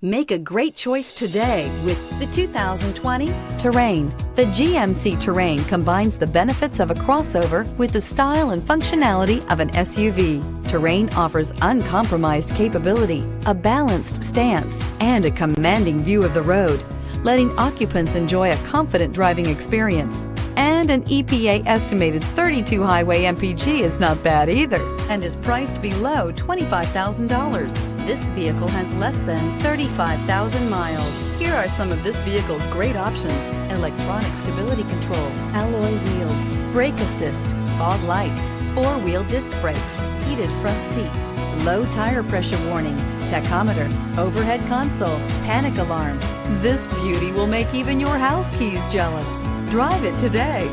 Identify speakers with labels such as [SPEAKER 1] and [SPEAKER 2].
[SPEAKER 1] Make a great choice today with the 2020 Terrain. The GMC Terrain combines the benefits of a crossover with the style and functionality of an SUV. Terrain offers uncompromised capability, a balanced stance, and a commanding view of the road, letting occupants enjoy a confident driving experience. And an EPA estimated 32 highway MPG is not bad either, and is priced below $25,000. This vehicle has less than 35,000 miles. Here are some of this vehicle's great options: electronic stability control, alloy wheels, brake assist, fog lights, four-wheel disc brakes, heated front seats, low tire pressure warning, tachometer, overhead console, panic alarm. This beauty will make even your house keys jealous. Drive it today.